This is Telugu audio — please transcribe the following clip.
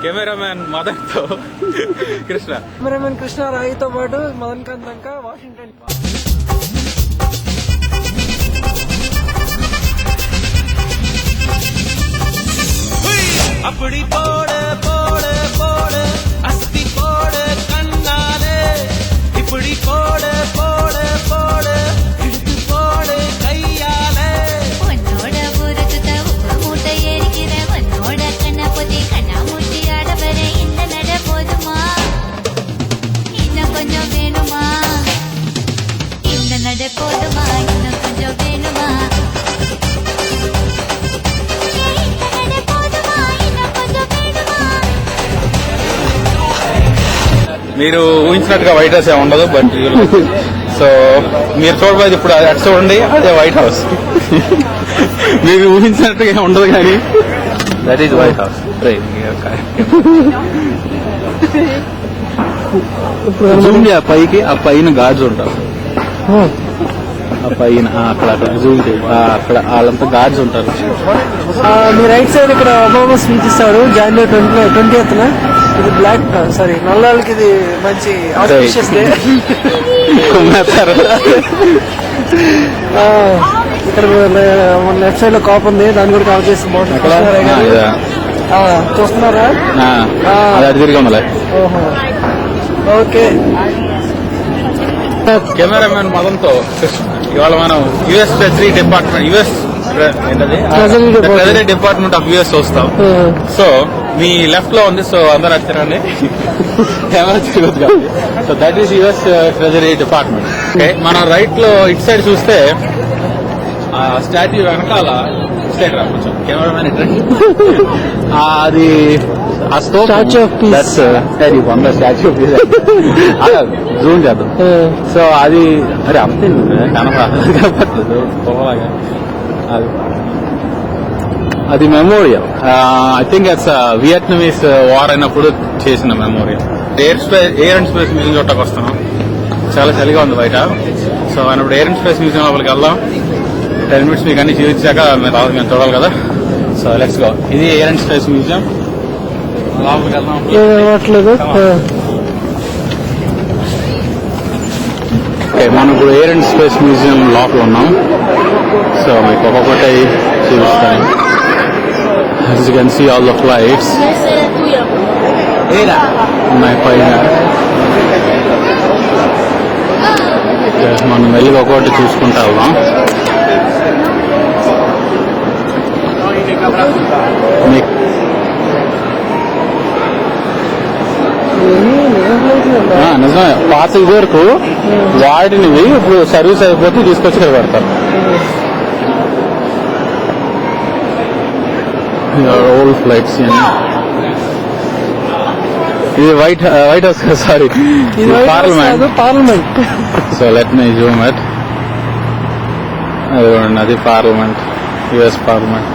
కెమెరామ్యాన్ మదన్ తో కృష్ణ, కెమెరామెన్ కృష్ణ రాయితో పాటు మదన్ కాంత్ లంక వాషింగ్టన్. அப்படி போடு போடு போடு அஸ்தி போடு கண்ணாலே, இப்படி போடு போடு போடு இழுத்து போடு கையாலே. உன்னோட ஊருக்கு உப்பு மூட்டை எரிக்கிற உன்னோட கண்ணை பொத்தி கண்ணா மூட்டி ஆடவர இந்த நட போதுமா, இன்னும் கொஞ்சம் வேணுமா, இந்த நட போதுமா, இன்னும் கொஞ்சம் வேணுமா, మీరు ఊహించినట్టుగా వైట్ హౌస్ ఏమి ఉండదు. బట్ సో మీరు చూడబోయేది ఇప్పుడు అటు చూడండి, అదే వైట్ హౌస్. మీరు ఊహించినట్టుగా ఏమి ఉండదు కానీ దట్ ఈజ్ వైట్ హౌస్. పైకి ఆ పైన గార్డ్స్ ఉంటారు, ఆ పైన అక్కడ జూమ్ అక్కడ వాళ్ళంతా గార్డ్స్ ఉంటారు. మీ రైట్ సైడ్ ఇక్కడ ఒబామా స్పీచ్ ఇస్తాడు January 20th. ఇది బ్లాక్ సారీ నల్లాళ్ళకి ఇది మంచి ఆస్పిషియస్ డే. ఇక్కడ లెఫ్ట్ సైడ్ లో కాప్ ఉంది, దాన్ని కూడా కవర్ చేసి చూస్తున్నారా? ఓకే. కెమెరామెన్ మదంతో ఇవాళ మనం US treasury department, US treasury department of US చూస్తాం. సో మీ లెఫ్ట్ లో ఉంది, సో అందరూ వచ్చారండి. కెమెరా తిరగదు కాబట్టి. So that is US treasury department. Okay, మనం రైట్ లో ఇటు సైడ్ చూస్తే ఆ స్టాట్యూ వెనకాల సైడ్ రా కొంచెం కెమెరామెన్ ఇటు అది ఆ statue of peace. Statue of peace zoom చేద్దాం. సో అది అరే అంతే కనపడలేదు పొగలాగా. అది memorial. I think it's Vietnamese war అయినప్పుడు చేసిన memorial. Air and space museum చోటకు వస్తున్నాం. చాలా చలిగా ఉంది బయట. సో అయినప్పుడు ఎయిర్ అండ్ స్పేస్ మ్యూజియం లోపలికి వెళ్దాం. 10 minutes మీకు అన్ని చూపించాక మేము చూడాలి కదా. So let's go. ఇది ఎయిర్ అండ్ స్పేస్ మ్యూజియం. లోపలికి వెళ్దాం. మనం ఇప్పుడు ఎయిర్ అండ్ స్పేస్ మ్యూజియం లోపల ఉన్నాం. సో మీకు ఒక్కొక్కటి చూపిస్తాను. As you can see all the flights ఉన్నాయి పైన. మనం వెళ్ళి ఒక్కొక్కటి చూసుకుంటా వెళ్దాం. నిజమే, పాత ఇది వరకు వాడినవి ఇప్పుడు సర్వీస్ అయిపోతే తీసుకొచ్చి ఇక్కడ పెడతారు. Old flights. ఇది White House, sorry parliament. So let me zoom it. అది పార్లమెంట్, యుఎస్ పార్లమెంట్.